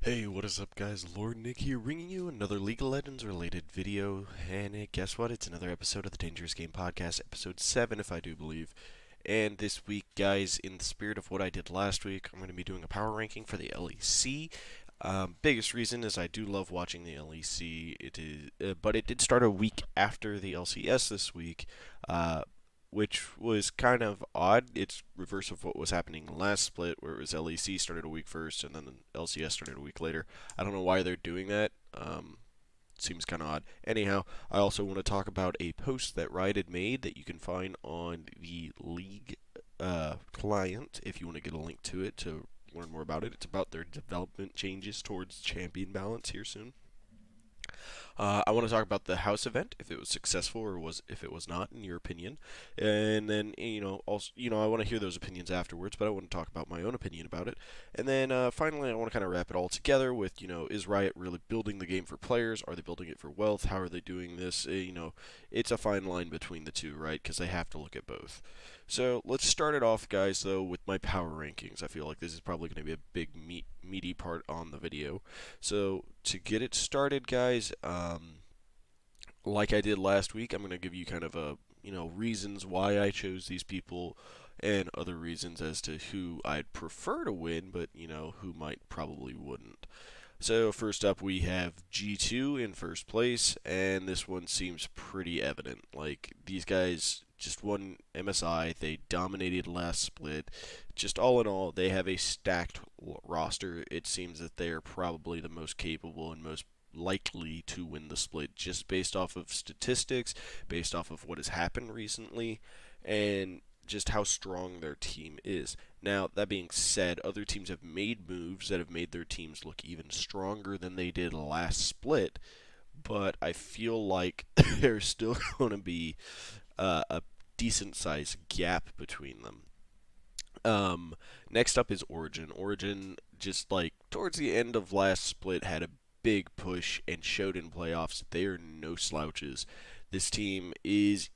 Hey, what is up guys? Lord Nick here, bringing you another League of Legends related video, and guess what? It's another episode of the Dangerous Game Podcast, episode 7 if I do believe. And this week, guys, in the spirit of what I did last week, I'm going to be doing a power ranking for the LEC. Biggest reason is I do love watching the LEC. But it did start a week after the LCS this week, which was kind of odd. It's reverse of what was happening last split, where it was LEC started a week first and then the LCS started a week later. I don't know why they're doing that. Seems kind of odd. Anyhow, I also want to talk about a post that Riot had made that you can find on the League client if you want to get a link to it to learn more about it. It's about their development changes towards champion balance here soon. I want to talk about the house event, if it was successful or if it was not, in your opinion, and then also I want to hear those opinions afterwards, but I want to talk about my own opinion about it, and then finally I want to kind of wrap it all together with is Riot really building the game for players? Are they building it for wealth? How are they doing this? It's a fine line between the two, right? Because they have to look at both. So let's start it off, guys, though, with my power rankings. I feel like this is probably going to be a big meaty part on the video. So to get it started, guys, like I did last week, I'm going to give you kind of reasons why I chose these people and other reasons as to who I'd prefer to win, but who might probably wouldn't. So first up, we have G2 in first place, and this one seems pretty evident. Like, these guys just won MSI, they dominated last split. Just all in all, they have a stacked roster. It seems that they are probably the most capable and most likely to win the split, just based off of statistics, based off of what has happened recently, and just how strong their team is. Now, that being said, other teams have made moves that have made their teams look even stronger than they did last split, but I feel like there's still going to be a decent sized gap between them. Next up is Origin. Origin, just like towards the end of last split, had a big push and showed in playoffs they are no slouches. This team is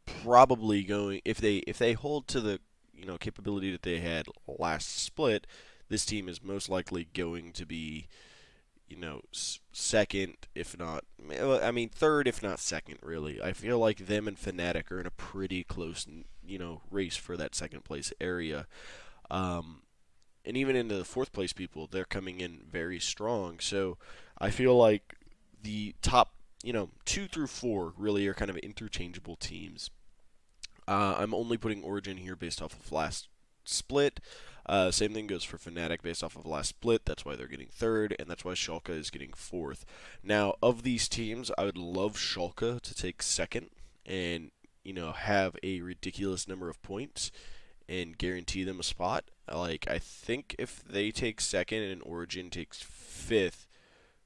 probably going, if they hold to the capability that they had last split, this team is most likely going to be second, if not, I mean third, if not second. Really, I feel like them and Fnatic are in a pretty close race for that second place area. And even into the fourth place people, they're coming in very strong. So I feel like the top, 2 through 4 really are kind of interchangeable teams. I'm only putting Origin here based off of last split. Same thing goes for Fnatic based off of last split. That's why they're getting third, and that's why Schalke is getting fourth. Now, of these teams, I would love Schalke to take second and have a ridiculous number of points and guarantee them a spot. Like, I think if they take second and Origin takes fifth,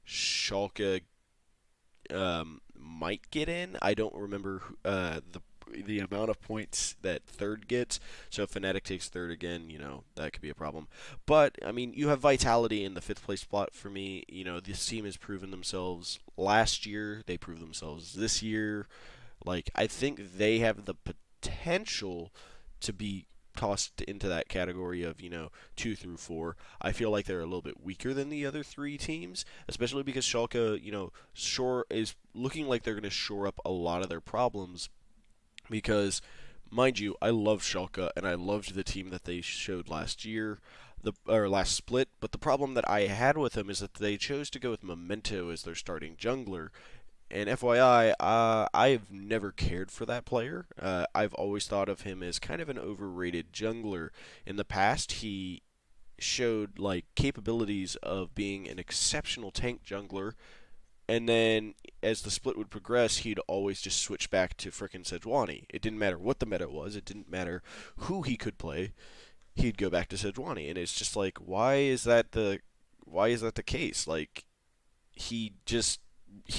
Schalke might get in. I don't remember the amount of points that third gets. So if Fnatic takes third again, that could be a problem. But I mean, you have Vitality in the fifth place spot for me. This team has proven themselves last year. They proved themselves this year. Like, I think they have the potential to be tossed into that category of 2 through 4. I feel like they're a little bit weaker than the other 3 teams, especially because Schalke is looking like they're going to shore up a lot of their problems. Because, mind you, I love Schalke and I loved the team that they showed last year, or last split. But the problem that I had with them is that they chose to go with Memento as their starting jungler. And FYI, I've never cared for that player. I've always thought of him as kind of an overrated jungler. In the past, he showed like capabilities of being an exceptional tank jungler, and then as the split would progress, he'd always just switch back to frickin' Sejuani. It didn't matter what the meta was. It didn't matter who he could play. He'd go back to Sejuani, and it's just like, why is that the case? Like, he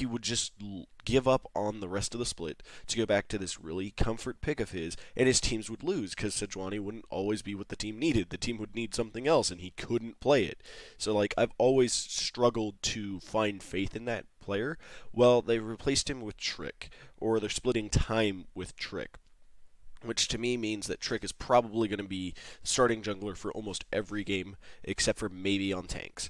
would just give up on the rest of the split to go back to this really comfort pick of his, and his teams would lose because Sejuani wouldn't always be what the team needed. The team would need something else, and he couldn't play it. So, like, I've always struggled to find faith in that player. Well, they replaced him with Trick, or they're splitting time with Trick. which to me means that Trick is probably going to be starting jungler for almost every game except for maybe on tanks.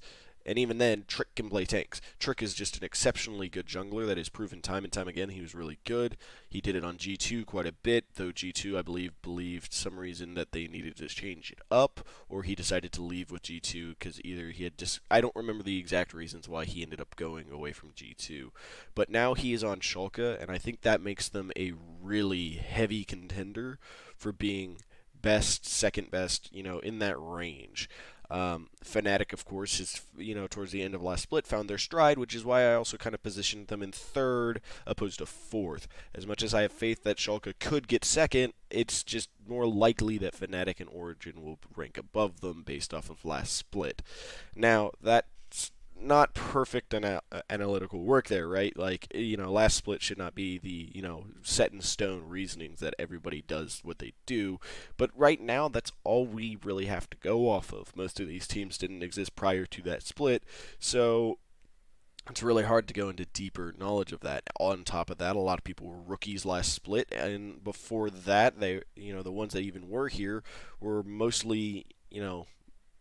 And even then, Trick can play tanks. Trick is just an exceptionally good jungler that has proven time and time again he was really good. He did it on G2 quite a bit, though G2, I believed some reason that they needed to change it up, or he decided to leave with G2 because either he had I don't remember the exact reasons why he ended up going away from G2. But now he is on Schalke, and I think that makes them a really heavy contender for being best, second best, in that range. Fnatic, of course, is towards the end of last split found their stride, which is why I also kind of positioned them in third opposed to fourth. As much as I have faith that Schalke could get second, it's just more likely that Fnatic and Origin will rank above them based off of last split. Now, that's not perfect analytical work there, right? Like, last split should not be the, set in stone reasonings that everybody does what they do. But right now, that's all we really have to go off of. Most of these teams didn't exist prior to that split, so it's really hard to go into deeper knowledge of that. On top of that, a lot of people were rookies last split, and before that, the ones that even were here were mostly,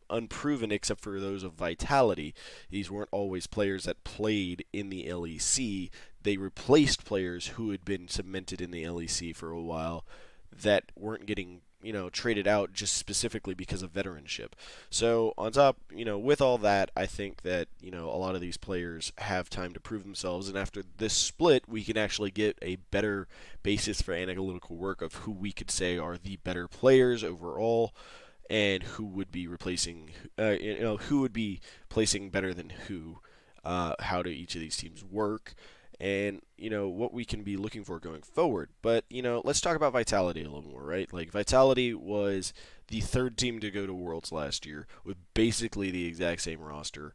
unproven except for those of Vitality. These weren't always players that played in the LEC. They replaced players who had been cemented in the LEC for a while that weren't getting traded out just specifically because of veteranship. So on top, with all that, I think that, a lot of these players have time to prove themselves, and after this split, we can actually get a better basis for analytical work of who we could say are the better players overall, and who would be replacing, who would be placing better than who, how do each of these teams work, and, what we can be looking for going forward. But, let's talk about Vitality a little more, right? Like, Vitality was the third team to go to Worlds last year with basically the exact same roster.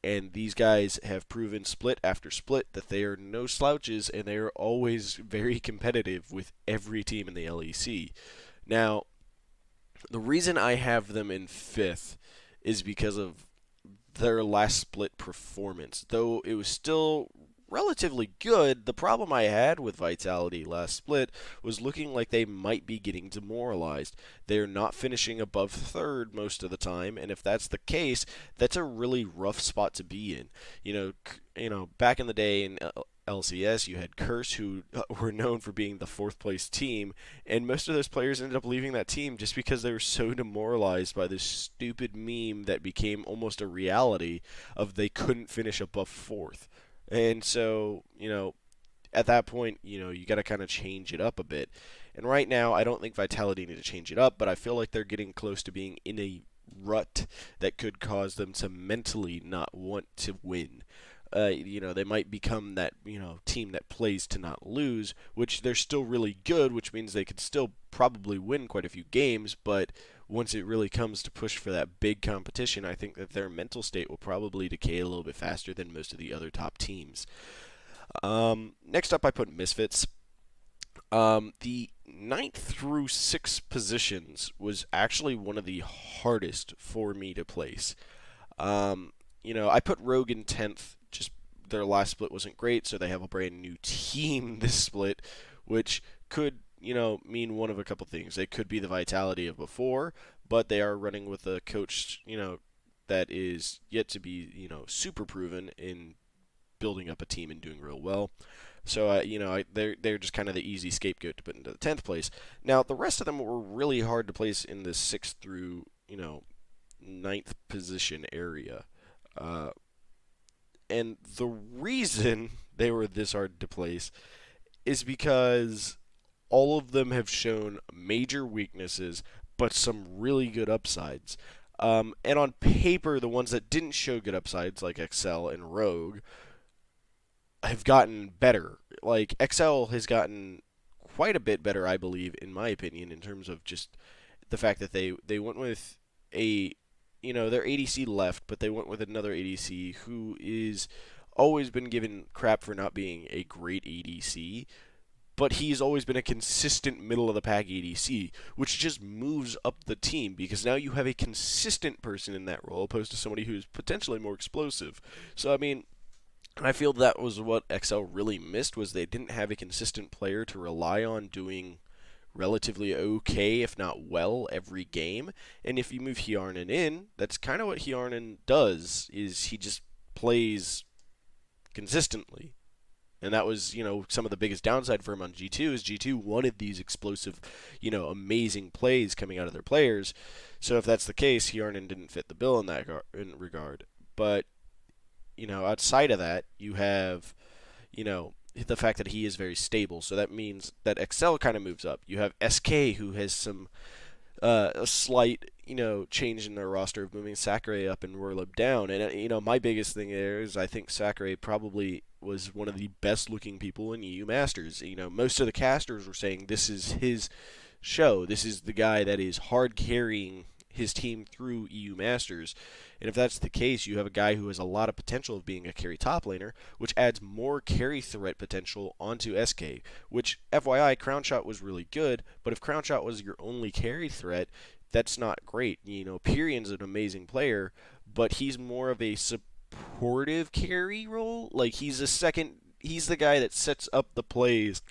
And these guys have proven split after split that they are no slouches, and they are always very competitive with every team in the LEC. Now, the reason I have them in fifth is because of their last split performance. Though it was still relatively good, the problem I had with Vitality last split was looking like they might be getting demoralized. They're not finishing above third most of the time, and if that's the case, that's a really rough spot to be in. Back in the day in LCS, you had Curse, who were known for being the fourth place team, and most of those players ended up leaving that team just because they were so demoralized by this stupid meme that became almost a reality of they couldn't finish above fourth. And so, at that point, you got to kind of change it up a bit. And right now, I don't think Vitality need to change it up, but I feel like they're getting close to being in a rut that could cause them to mentally not want to win. They might become that, team that plays to not lose, which they're still really good, which means they could still probably win quite a few games, but once it really comes to push for that big competition, I think that their mental state will probably decay a little bit faster than most of the other top teams. Next up, I put Misfits. The 9th through 6th positions was actually one of the hardest for me to place. I put Rogue in 10th, just their last split wasn't great, so they have a brand new team this split, which could, mean one of a couple things. They could be the Vitality of before, but they are running with a coach, that is yet to be, super proven in building up a team and doing real well. So, they're just kind of the easy scapegoat to put into the 10th place. Now, the rest of them were really hard to place in the 6th through, 9th position area. And the reason they were this hard to place is because all of them have shown major weaknesses, but some really good upsides. And on paper, the ones that didn't show good upsides, like Excel and Rogue, have gotten better. Like, Excel has gotten quite a bit better, I believe, in my opinion, in terms of just the fact that they went with their ADC left, but they went with another ADC who is always been given crap for not being a great ADC, but he's always been a consistent middle of the pack ADC, which just moves up the team because now you have a consistent person in that role opposed to somebody who's potentially more explosive. So I mean, I feel that was what XL really missed, was they didn't have a consistent player to rely on doing relatively okay, if not well, every game. And if you move Hjarnan in, that's kind of what Hjarnan does, is he just plays consistently. And that was, some of the biggest downside for him on G2 is G2 wanted these explosive, amazing plays coming out of their players. So if that's the case, Hjarnan didn't fit the bill in that regard. But, outside of that, you have, the fact that he is very stable. So that means that Excel kind of moves up. You have SK, who has some a slight, change in their roster of moving Sakurai up and Werlib down. And, my biggest thing there is I think Sakurai probably was one of the best looking people in EU Masters. Most of the casters were saying this is his show. This is the guy that is hard carrying his team through EU Masters. And if that's the case, you have a guy who has a lot of potential of being a carry top laner, which adds more carry threat potential onto SK, which, FYI, Crownshot was really good, but if Crownshot was your only carry threat, that's not great. Pyrion's an amazing player, but he's more of a supportive carry role. Like, he's the guy that sets up the plays,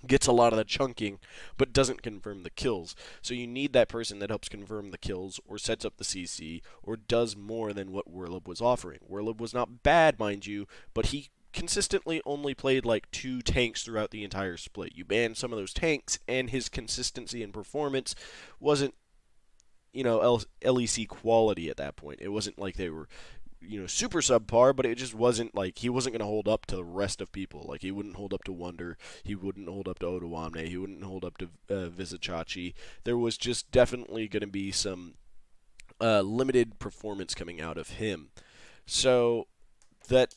gets a lot of the chunking, but doesn't confirm the kills. So you need that person that helps confirm the kills, or sets up the CC, or does more than what Werlib was offering. Werlib was not bad, mind you, but he consistently only played like 2 tanks throughout the entire split. You banned some of those tanks, and his consistency and performance wasn't, LEC quality at that point. It wasn't like they were super subpar, but it just wasn't like he wasn't going to hold up to the rest of people. Like, he wouldn't hold up to Wonder, he wouldn't hold up to Otoamne, he wouldn't hold up to Vizichachi. There was just definitely going to be some limited performance coming out of him. So that,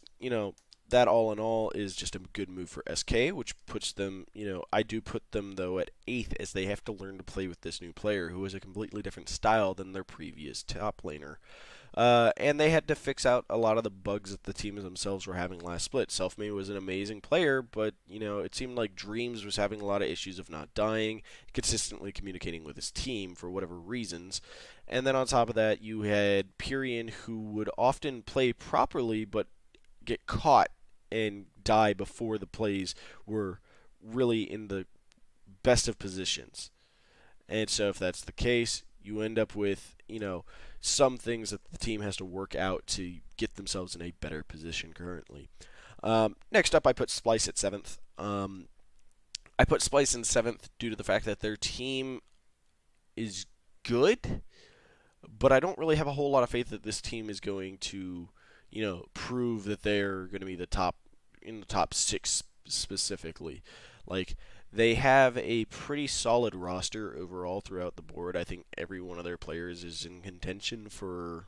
that all in all is just a good move for SK, which puts them, I do put them, though, at 8th, as they have to learn to play with this new player who is a completely different style than their previous top laner. And they had to fix out a lot of the bugs that the teams themselves were having last split. Selfmade was an amazing player, but, it seemed like Dreams was having a lot of issues of not dying, consistently communicating with his team for whatever reasons. And then on top of that, you had Pyrion, who would often play properly, but get caught and die before the plays were really in the best of positions. And so if that's the case, you end up with, some things that the team has to work out to get themselves in a better position currently. Next up, I put Splice at 7th. I put Splice in 7th due to the fact that their team is good, but I don't really have a whole lot of faith that this team is going to, prove that they're going to be in the top 6 specifically. Like, they have a pretty solid roster overall throughout the board. I think every one of their players is in contention for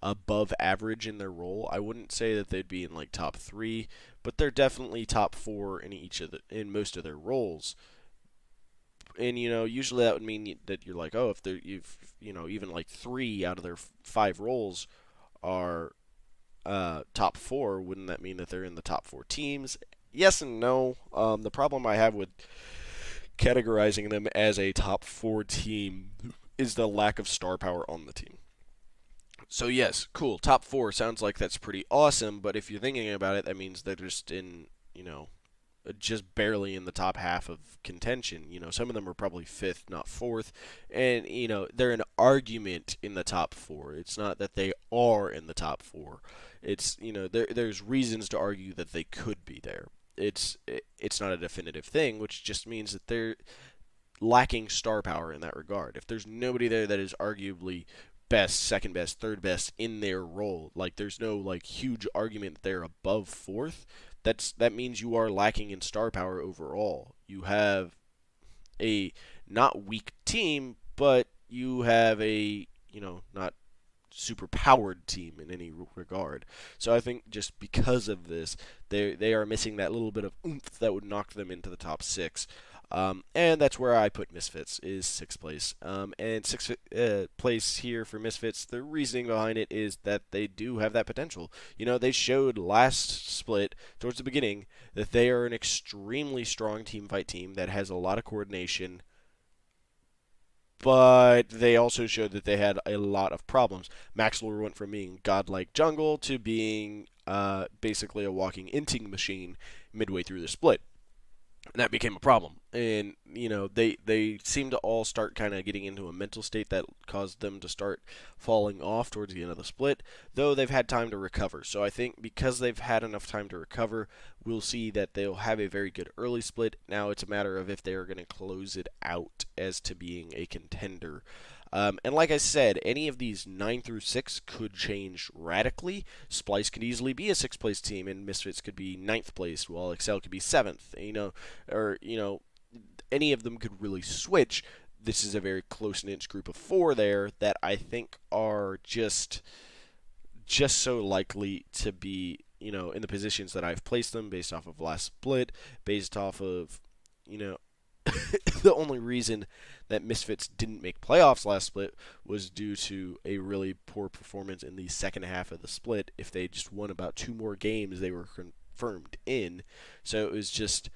above average in their role. I wouldn't say that they'd be in like top 3, but they're definitely top 4 in most of their roles. And usually that would mean that you're like, oh, if even like 3 out of their 5 roles are top 4, wouldn't that mean that they're in the top 4 teams? Yes and no. The problem I have with categorizing them as a top 4 team is the lack of star power on the team. So yes, cool, top 4 sounds like that's pretty awesome, but if you're thinking about it, that means they're just in, just barely in the top half of contention. Some of them are probably 5th, not 4th, and, they're an argument in the top 4. It's not that they are in the top 4. It's, there's reasons to argue that they could be there. It's not a definitive thing, which just means that they're lacking star power in that regard. If there's nobody there that is arguably best, second best, third best in their role, like there's no like huge argument that they're above 4th, that means you are lacking in star power overall. You have a not weak team, but you have a, not super powered team in any regard. So I think just because of this, they are missing that little bit of oomph that would knock them into the top 6. And that's where I put Misfits, is 6th place. And 6th place here for Misfits, the reasoning behind it is that they do have that potential. They showed last split, towards the beginning, that they are an extremely strong teamfight team that has a lot of coordination, but they also showed that they had a lot of problems. Maxlore went from being godlike jungle to being basically a walking inting machine midway through the split. that became a problem. And they seem to all start kind of getting into a mental state that caused them to start falling off towards the end of the split, though they've had time to recover. So I think because they've had enough time to recover, we'll see that they'll have a very good early split. Now it's a matter of if they are going to close it out as to being a contender. And like I said, any of these 9 through 6 could change radically. Splice could easily be a 6th place team, and Misfits could be 9th place, while Excel could be 7th. Or any of them could really switch. This is a very close-knit group of 4 there that I think are just so likely to be, in the positions that I've placed them based off of last split, based off of, the only reason that Misfits didn't make playoffs last split was due to a really poor performance in the second half of the split. If they just won about 2 more games, they were confirmed in. So it was just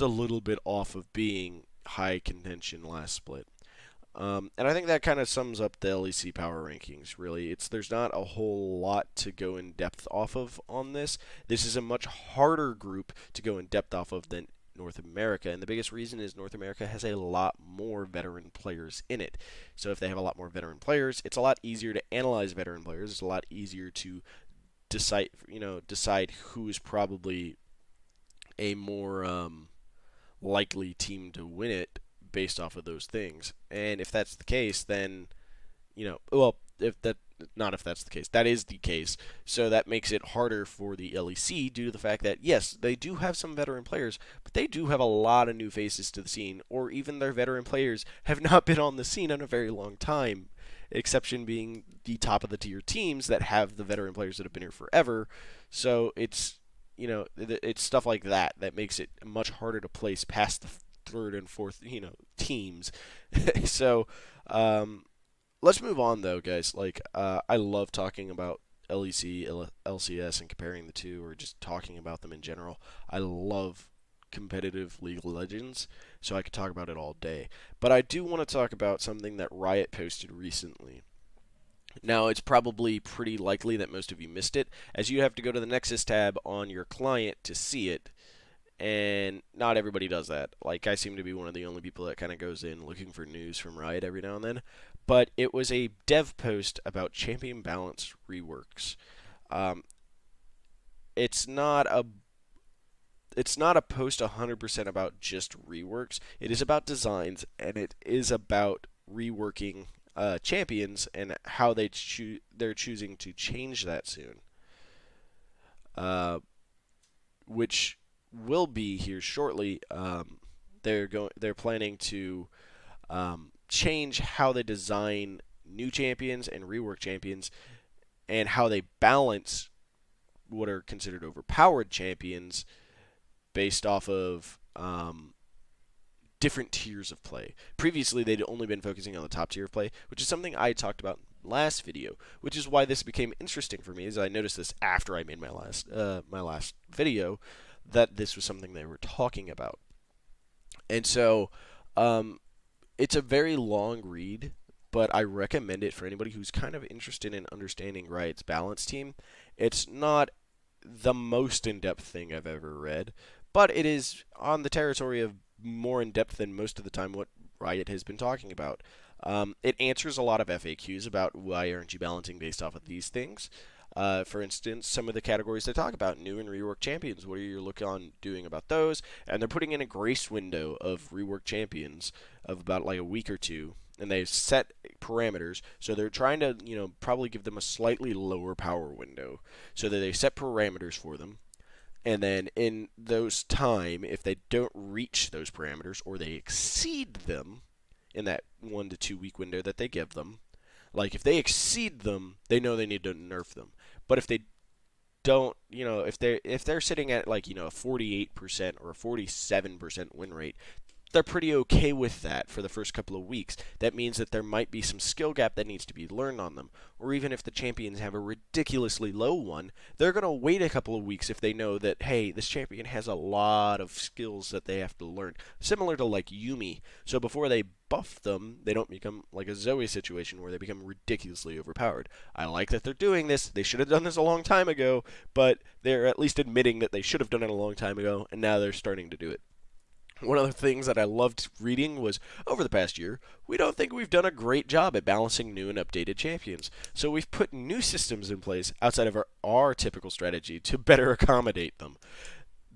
a little bit off of being high contention last split. And I think that kind of sums up the LEC power rankings, really. There's not a whole lot to go in depth off of on this. This is a much harder group to go in depth off of than North America, and the biggest reason is North America has a lot more veteran players in it. So if they have a lot more veteran players, it's a lot easier to analyze veteran players. It's a lot easier to decide who is probably a more likely team to win it based off of those things. And if that's the case, then well, if that not if that's the case, that is the case. So that makes it harder for the LEC due to the fact that yes, they do have some veteran players, but they do have a lot of new faces to the scene, or even their veteran players have not been on the scene in a very long time. Exception being the top of the tier teams that have the veteran players that have been here forever. So it's stuff like that that makes it much harder to place past the third and fourth teams. So let's move on though, guys. I love talking about LEC, LCS, and comparing the two, or just talking about them in general. I love competitive League of Legends, so I could talk about it all day. But I do want to talk about something that Riot posted recently. Now, it's probably pretty likely that most of you missed it, as you have to go to the Nexus tab on your client to see it, and not everybody does that. Like, I seem to be one of the only people that kind of goes in looking for news from Riot every now and then. But it was a dev post about champion balance reworks. Um, it's not a post 100% about just reworks. It is about designs, and it is about reworking champions and how they're choosing to change that soon, which will be here shortly. They're planning to change how they design new champions and rework champions, and how they balance what are considered overpowered champions based off of different tiers of play. Previously, they'd only been focusing on the top tier of play, which is something I talked about last video, which is why this became interesting for me, as I noticed this after I made my last video, that this was something they were talking about. And so, it's a very long read, but I recommend it for anybody who's kind of interested in understanding Riot's balance team. It's not the most in-depth thing I've ever read, but it is on the territory of more in-depth than most of the time what Riot has been talking about. It answers a lot of FAQs about why aren't you balancing based off of these things. For instance, some of the categories they talk about, new and rework champions, what are you looking on doing about those? And they're putting in a grace window of rework champions of about like a week or two, and they've set parameters, so they're trying to, probably give them a slightly lower power window, so that they set parameters for them. And then in those time, if they don't reach those parameters or they exceed them in that 1 to 2 week window that they give them, like if they exceed them, they know they need to nerf them. But if they don't, if they're sitting at like, a 48% or a 47% win rate, they're pretty okay with that for the first couple of weeks. That means that there might be some skill gap that needs to be learned on them. Or even if the champions have a ridiculously low one, they're going to wait a couple of weeks if they know that, hey, this champion has a lot of skills that they have to learn. Similar to like Yuumi. So before they buff them, they don't become like a Zoe situation where they become ridiculously overpowered. I like that they're doing this. They should have done this a long time ago, but they're at least admitting that they should have done it a long time ago, and now they're starting to do it. One of the things that I loved reading was over the past year, we don't think we've done a great job at balancing new and updated champions. So we've put new systems in place outside of our typical strategy to better accommodate them.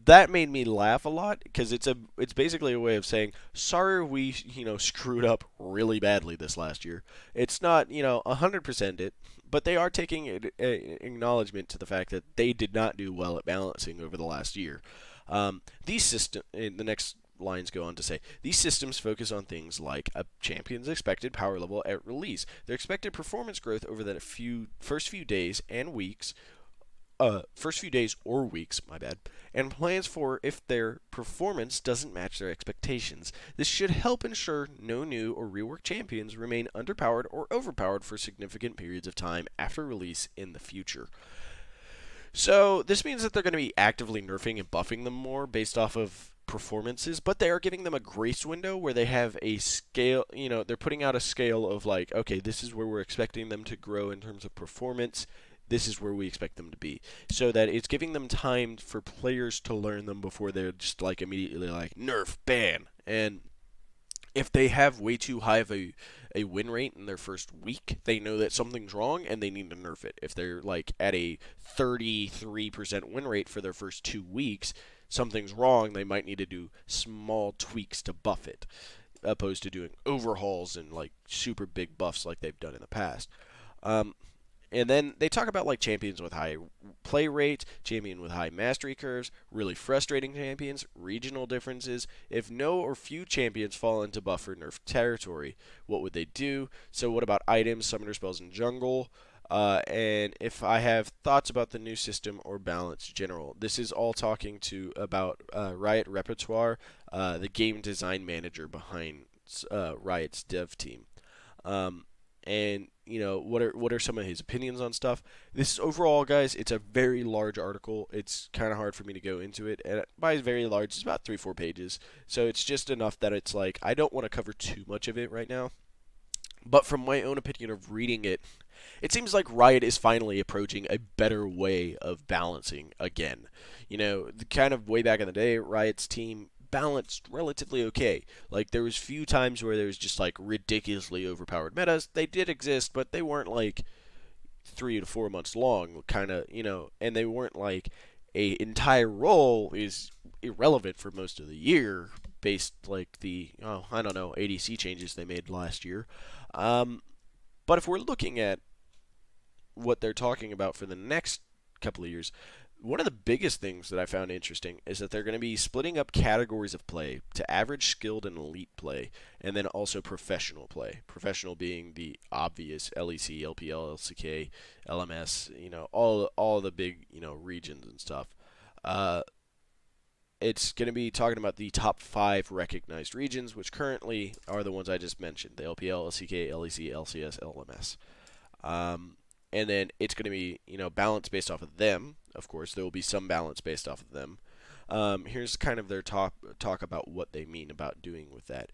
That made me laugh a lot because it's basically a way of saying sorry we screwed up really badly this last year. It's not 100% it, but they are taking acknowledgement to the fact that they did not do well at balancing over the last year. These system in the next lines go on to say these systems focus on things like a champion's expected power level at release, their expected performance growth over the first few days and weeks, first few days or weeks, my bad, and plans for if their performance doesn't match their expectations. This should help ensure no new or reworked champions remain underpowered or overpowered for significant periods of time after release in the future. So this means that they're going to be actively nerfing and buffing them more based off of performances, but they are giving them a grace window where they have a scale, they're putting out a scale of like, okay, this is where we're expecting them to grow in terms of performance. This is where we expect them to be. So that it's giving them time for players to learn them before they're just like immediately like nerf, ban. And if they have way too high of a win rate in their first week, they know that something's wrong and they need to nerf it. If they're like at a 33% win rate for their first 2 weeks, something's wrong. They might need to do small tweaks to buff it, opposed to doing overhauls and like super big buffs like they've done in the past. And then they talk about like champions with high play rate, champion with high mastery curves, really frustrating champions, regional differences. If no or few champions fall into buff or nerf territory, what would they do? So what about items, summoner spells, and jungle? And if I have thoughts about the new system or balance general. This is all talking to about Riot Repertoire, the game design manager behind Riot's dev team. And what are some of his opinions on stuff. This is overall, guys, it's a very large article. It's kind of hard for me to go into it, and by very large it's about 3-4 pages, so it's just enough that it's like I don't want to cover too much of it right now. But from my own opinion of reading it, it seems like Riot is finally approaching a better way of balancing again. The kind of way back in the day, Riot's team balanced relatively okay. Like there was few times where there was just like ridiculously overpowered metas. They did exist, but they weren't like 3 to 4 months long, kind of, and they weren't like a entire role is irrelevant for most of the year based like the I don't know ADC changes they made last year. But if we're looking at what they're talking about for the next couple of years, one of the biggest things that I found interesting is that they're going to be splitting up categories of play to average, skilled, and elite play, and then also professional play. Professional being the obvious LEC, LPL, LCK, LMS, all the big, regions and stuff. It's going to be talking about the top 5 recognized regions, which currently are the ones I just mentioned: the LPL, LCK, LEC, LCS, LMS. And then it's going to be, balanced based off of them. Of course, there will be some balance based off of them. Here's kind of their talk about what they mean about doing with that.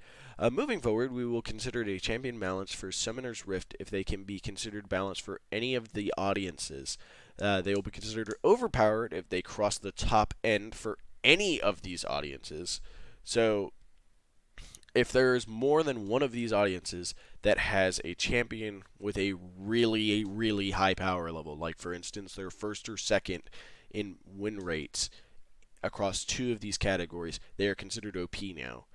Moving forward, we will consider it a champion balance for Summoner's Rift if they can be considered balanced for any of the audiences. They will be considered overpowered if they cross the top end for any of these audiences. So if there's more than one of these audiences that has a champion with a really high power level, like for instance they're first or second in win rates across 2 of these categories, they are considered OP now.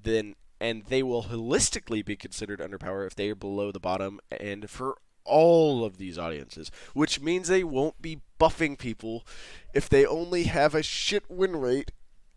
And they will holistically be considered underpowered if they are below the bottom end for all of these audiences, which means they won't be buffing people if they only have a shit win rate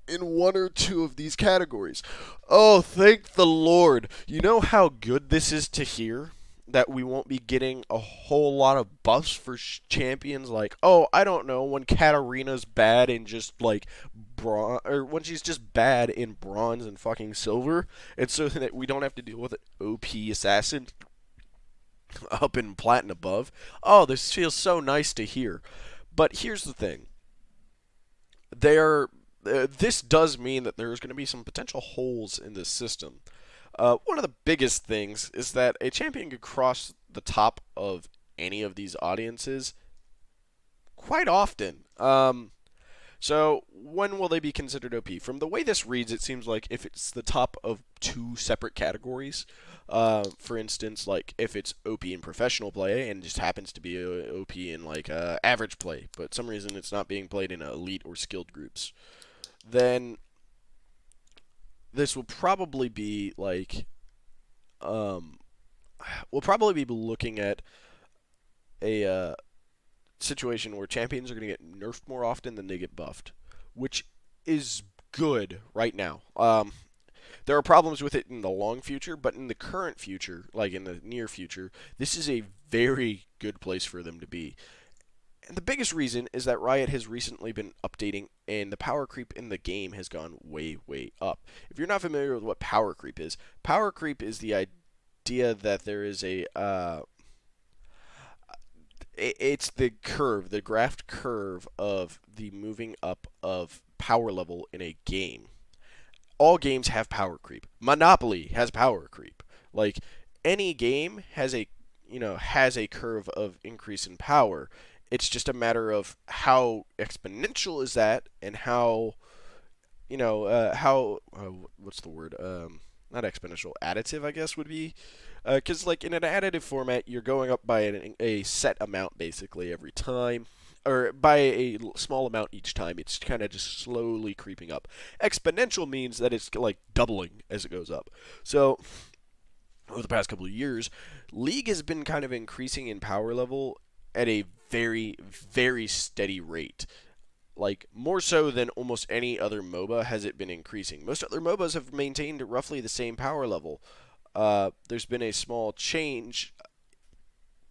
in 1 or 2 of these categories. Oh, thank the Lord. You know how good this is to hear? That we won't be getting a whole lot of buffs for champions like, I don't know, when Katarina's bad in just like bronze, or when she's just bad in bronze and fucking silver, and so that we don't have to deal with an OP assassin up in plat and above. Oh, this feels so nice to hear. But here's the thing. This does mean that there's going to be some potential holes in this system. One of the biggest things is that a champion could cross the top of any of these audiences quite often. So when will they be considered OP? From the way this reads, it seems like if it's the top of two separate categories, for instance, like if it's OP in professional play and just happens to be OP in like average play, but some reason it's not being played in elite or skilled groups, then this will probably be like um, we'll probably be looking at a situation where champions are going to get nerfed more often than they get buffed, which is good right now. There are problems with it in the long future, but in the current future, like in the near future, this is a very good place for them to be. And the biggest reason is that Riot has recently been updating, and the power creep in the game has gone way, way up. If you're not familiar with what power creep is the idea that there is it's the curve, the graphed curve of the moving up of power level in a game. All games have power creep. Monopoly has power creep. Like any game has a curve of increase in power. It's just a matter of how exponential is that and how what's the word not exponential, additive I guess would be, because like in an additive format you're going up by a set amount basically every time, or by a small amount each time. It's kind of just slowly creeping up. Exponential means that it's like doubling as it goes up. So over the past couple of years, League has been kind of increasing in power level at a very, very steady rate. Like, more so than almost any other MOBA has it been increasing. Most other MOBAs have maintained roughly the same power level. There's been a small change,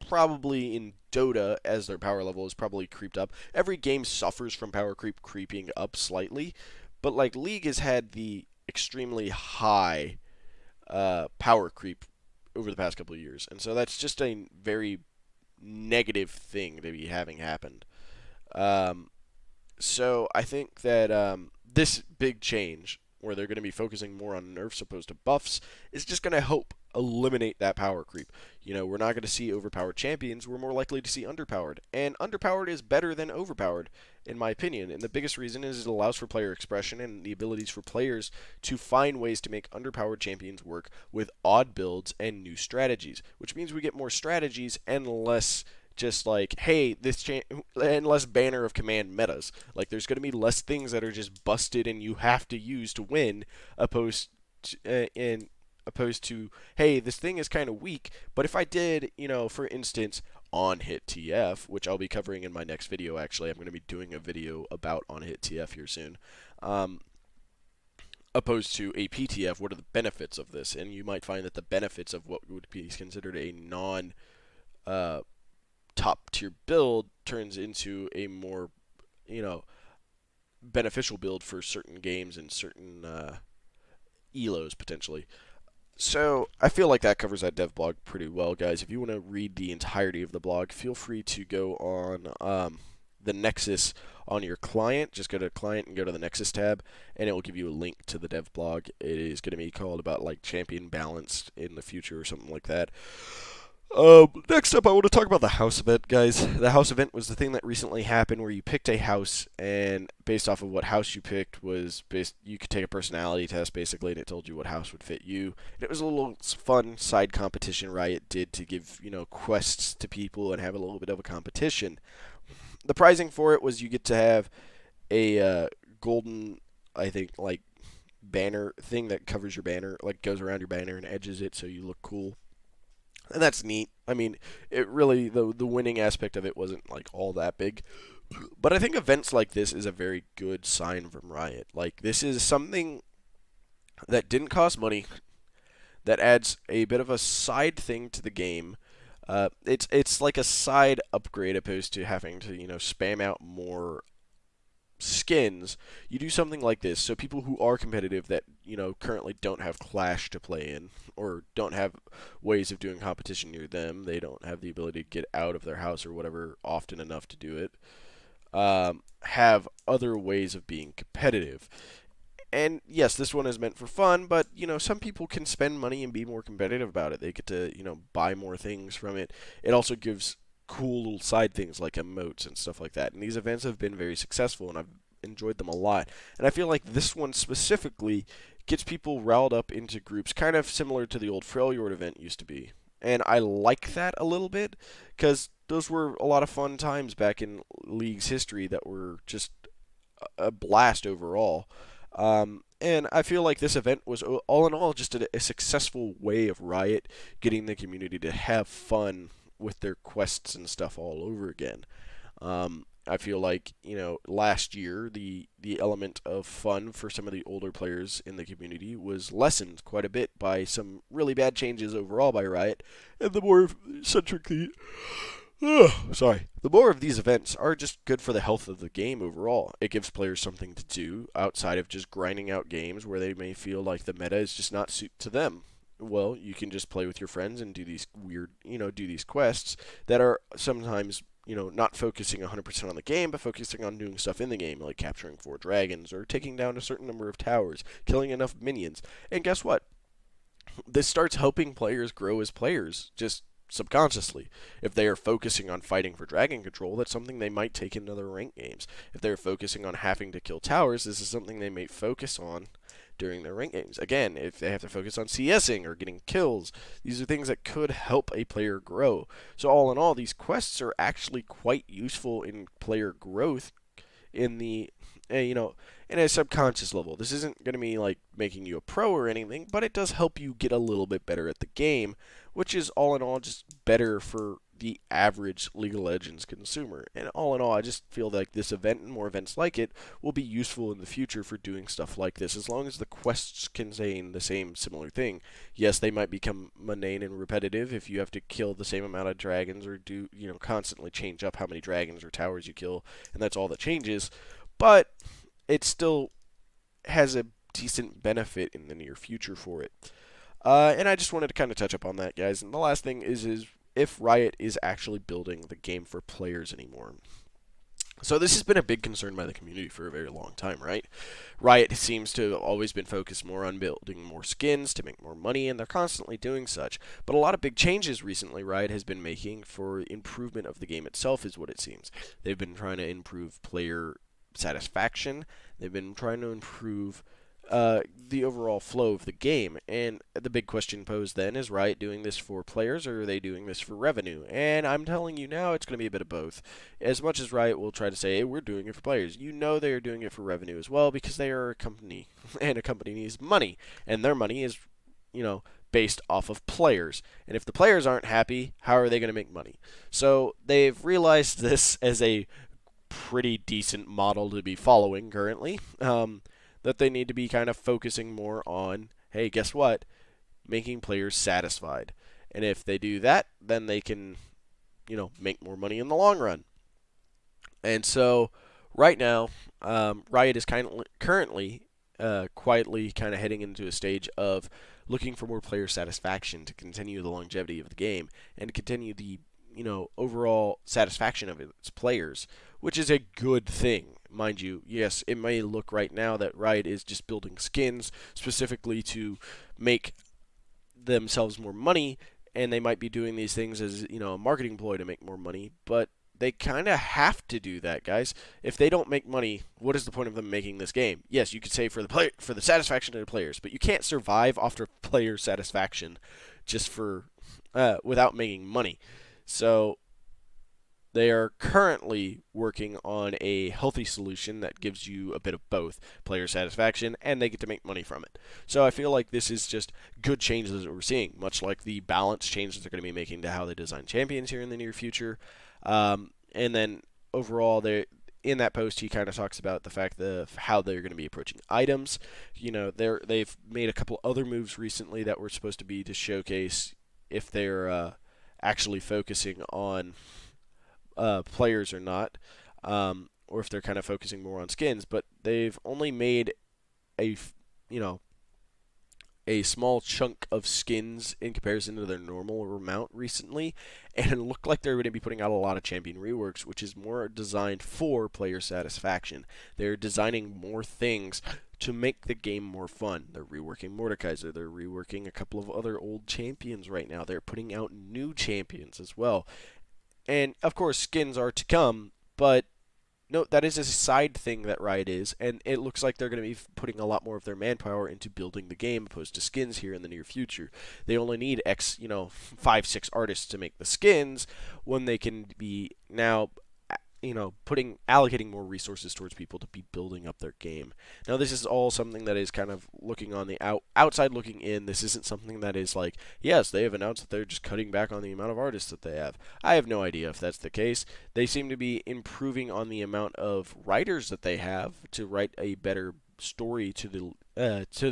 probably in Dota, as their power level has probably creeped up. Every game suffers from power creep creeping up slightly, but like League has had the extremely high power creep over the past couple of years, and so that's just a very negative thing to be having happened. Um, so I think that this big change, where they're going to be focusing more on nerfs opposed to buffs, is just going to help eliminate that power creep. We're not going to see overpowered champions. We're more likely to see underpowered. And underpowered is better than overpowered, in my opinion. And the biggest reason is it allows for player expression and the abilities for players to find ways to make underpowered champions work with odd builds and new strategies, which means we get more strategies and less just like, hey, and less banner of command metas. Like, there's going to be less things that are just busted and you have to use to win, opposed to, hey, this thing is kind of weak, but if I did, for instance, on hit TF, which I'll be covering in my next video. Actually, I'm going to be doing a video about on hit TF here soon. Opposed to a PTF, what are the benefits of this? And you might find that the benefits of what would be considered a non top tier build turns into a more, beneficial build for certain games and certain elos potentially. So I feel like that covers that dev blog pretty well, guys. If you want to read the entirety of the blog, feel free to go on the Nexus on your client. Just go to client and go to the Nexus tab, and it will give you a link to the dev blog. It is going to be called about like champion balanced in the future or something like that. Next up, I want to talk about the house event, guys. The house event was the thing that recently happened where you picked a house, and based off of what house you picked you could take a personality test, basically, and it told you what house would fit you. And it was a little fun side competition Riot did to give, quests to people and have a little bit of a competition. The prizing for it was you get to have a golden, I think, like, banner thing that covers your banner, like, goes around your banner and edges it so you look cool. And that's neat. I mean, it really, the winning aspect of it wasn't like all that big. But I think events like this is a very good sign from Riot. Like, this is something that didn't cost money, that adds a bit of a side thing to the game. It's like a side upgrade opposed to having to, spam out more skins. You do something like this, so people who are competitive that currently don't have Clash to play in, or don't have ways of doing competition near them, they don't have the ability to get out of their house or whatever often enough to do it, have other ways of being competitive. And yes, this one is meant for fun, but some people can spend money and be more competitive about it. They get to buy more things from it. It also gives cool little side things like emotes and stuff like that. And these events have been very successful, and I've enjoyed them a lot. And I feel like this one specifically gets people riled up into groups, kind of similar to the old Freljord event used to be. And I like that a little bit, because those were a lot of fun times back in League's history that were just a blast overall. And I feel like this event was, all in all, just a successful way of Riot getting the community to have fun with their quests and stuff all over again. I feel like, last year the element of fun for some of the older players in the community was lessened quite a bit by some really bad changes overall by Riot, and the more centrically the more of these events are just good for the health of the game overall. It gives players something to do outside of just grinding out games where they may feel like the meta is just not suited to them. Well, you can just play with your friends and do these weird, do these quests that are sometimes, not focusing 100% on the game, but focusing on doing stuff in the game, like capturing 4 dragons or taking down a certain number of towers, killing enough minions. And guess what? This starts helping players grow as players, just subconsciously. If they are focusing on fighting for dragon control, that's something they might take in other ranked games. If they're focusing on having to kill towers, this is something they may focus on during their ranked games. Again, if they have to focus on CSing or getting kills, these are things that could help a player grow. So all in all, these quests are actually quite useful in player growth in the in a subconscious level. This isn't going to be like making you a pro or anything, but it does help you get a little bit better at the game, which is all in all just better for the average League of Legends consumer. And all in all, I just feel like this event and more events like it will be useful in the future for doing stuff like this, as long as the quests contain the same similar thing. Yes, they might become mundane and repetitive if you have to kill the same amount of dragons, or do, constantly change up how many dragons or towers you kill, and that's all that changes. But it still has a decent benefit in the near future for it. And I just wanted to kind of touch up on that, guys. And the last thing is if Riot is actually building the game for players anymore. So this has been a big concern by the community for a very long time, right? Riot seems to have always been focused more on building more skins to make more money, and they're constantly doing such. But a lot of big changes recently Riot has been making for improvement of the game itself is what it seems. They've been trying to improve player satisfaction. They've been trying to improve the overall flow of the game. And the big question posed then is Riot doing this for players, or are they doing this for revenue? And I'm telling you now, it's going to be a bit of both. As much as Riot will try to say, hey, we're doing it for players, they are doing it for revenue as well, because they are a company, and a company needs money, and their money is, based off of players. And if the players aren't happy, how are they going to make money? So they've realized this as a pretty decent model to be following currently, that they need to be kind of focusing more on, hey, guess what? Making players satisfied. And if they do that, then they can, make more money in the long run. And so right now, Riot is currently quietly kind of heading into a stage of looking for more player satisfaction to continue the longevity of the game and continue the overall satisfaction of its players, which is a good thing. Mind you, yes, it may look right now that Riot is just building skins specifically to make themselves more money, and they might be doing these things as, a marketing ploy to make more money, but they kind of have to do that, guys. If they don't make money, what is the point of them making this game? Yes, you could say for the satisfaction of the players, but you can't survive off of player satisfaction just for without making money. So they are currently working on a healthy solution that gives you a bit of both player satisfaction, and they get to make money from it. So I feel like this is just good changes that we're seeing, much like the balance changes they're going to be making to how they design champions here in the near future. And then overall, in that post, he kind of talks about the fact of how they're going to be approaching items. They've made a couple other moves recently that were supposed to be to showcase if they're actually focusing on players or not, or if they're kind of focusing more on skins. But they've only made a small chunk of skins in comparison to their normal amount recently, and it looked like they're going to be putting out a lot of champion reworks, which is more designed for player satisfaction. They're designing more things to make the game more fun. They're reworking Mordekaiser. They're reworking a couple of other old champions right now. They're putting out new champions as well. And, of course, skins are to come, but no, that is a side thing that Riot is, and it looks like they're going to be putting a lot more of their manpower into building the game opposed to skins here in the near future. They only need 5, 6 artists to make the skins when they can be now allocating more resources towards people to be building up their game. Now, this is all something that is kind of looking on the outside looking in. This isn't something that is like, yes, they have announced that they're just cutting back on the amount of artists that they have. I have no idea if that's the case. They seem to be improving on the amount of writers that they have to write a better story to the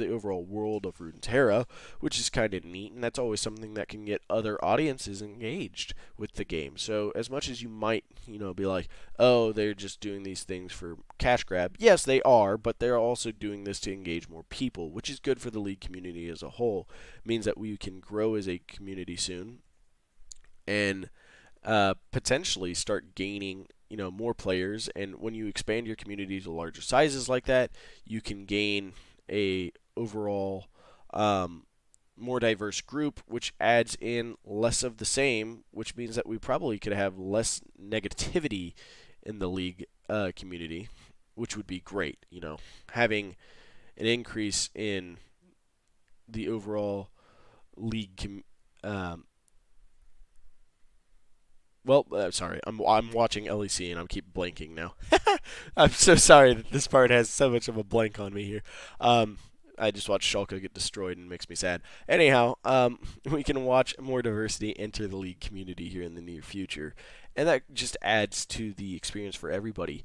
overall world of Runeterra, which is kind of neat, and that's always something that can get other audiences engaged with the game. So as much as you might, be like, oh, they're just doing these things for cash grab. Yes, they are, but they're also doing this to engage more people, which is good for the League community as a whole. It means that we can grow as a community soon, and potentially start gaining more players. And when you expand your community to larger sizes like that, you can gain a overall more diverse group, which adds in less of the same, which means that we probably could have less negativity in the League community, which would be great. Having an increase in the overall League sorry, I'm watching LEC and I keep blanking now. I'm so sorry that this part has so much of a blank on me here. I just watched Schalke get destroyed and it makes me sad. Anyhow, we can watch more diversity enter the League community here in the near future, and that just adds to the experience for everybody.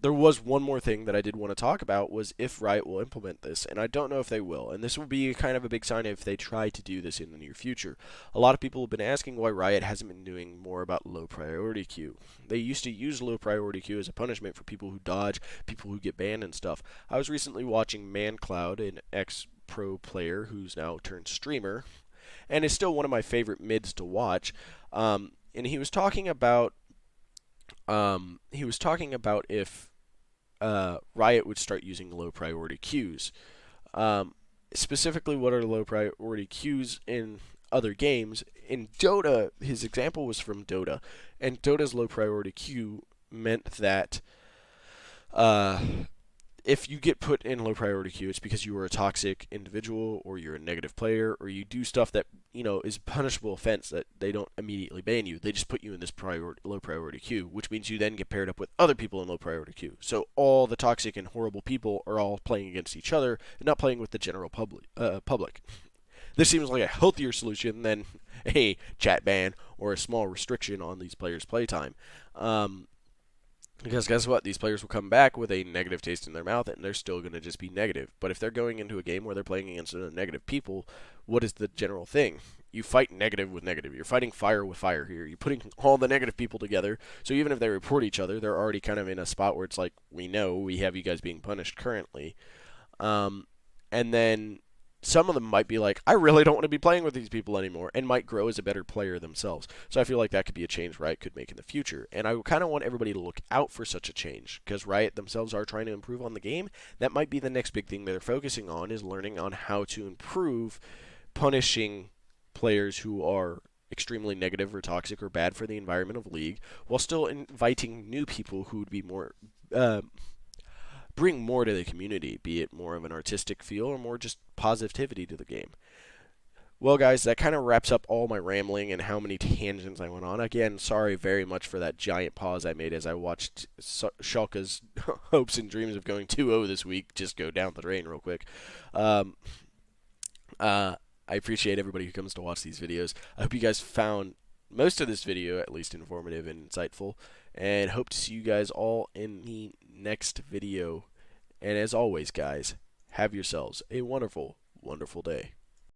There was one more thing that I did want to talk about, was if Riot will implement this, and I don't know if they will, and this will be kind of a big sign if they try to do this in the near future. A lot of people have been asking why Riot hasn't been doing more about low priority queue. They used to use low priority queue as a punishment for people who dodge, people who get banned and stuff. I was recently watching ManCloud, an ex-pro player who's now turned streamer, and is still one of my favorite mids to watch, and he was talking about if Riot would start using low priority queues. Specifically, what are low priority queues in other games? In Dota, his example was from Dota, and Dota's low priority queue meant that if you get put in low priority queue, it's because you are a toxic individual, or you're a negative player, or you do stuff that is a punishable offense that they don't immediately ban you. They just put you in this low priority queue, which means you then get paired up with other people in low priority queue. So all the toxic and horrible people are all playing against each other and not playing with the general public. This seems like a healthier solution than a chat ban or a small restriction on these players' playtime. Because guess what? These players will come back with a negative taste in their mouth, and they're still going to just be negative. But if they're going into a game where they're playing against negative people, what is the general thing? You fight negative with negative. You're fighting fire with fire here. You're putting all the negative people together. So even if they report each other, they're already kind of in a spot where it's like, we know we have you guys being punished currently. And then some of them might be like, I really don't want to be playing with these people anymore, and might grow as a better player themselves. So I feel like that could be a change Riot could make in the future. And I kind of want everybody to look out for such a change, because Riot themselves are trying to improve on the game. That might be the next big thing they're focusing on, is learning on how to improve punishing players who are extremely negative or toxic or bad for the environment of League, while still inviting new people who would be more bring more to the community, be it more of an artistic feel or more just positivity to the game. Well, guys, that kind of wraps up all my rambling and how many tangents I went on. Again, sorry very much for that giant pause I made as I watched Schalke's hopes and dreams of going 2-0 this week just go down the drain real quick. I appreciate everybody who comes to watch these videos. I hope you guys found most of this video at least informative and insightful, and hope to see you guys all in the next video. And as always, guys, have yourselves a wonderful, wonderful day.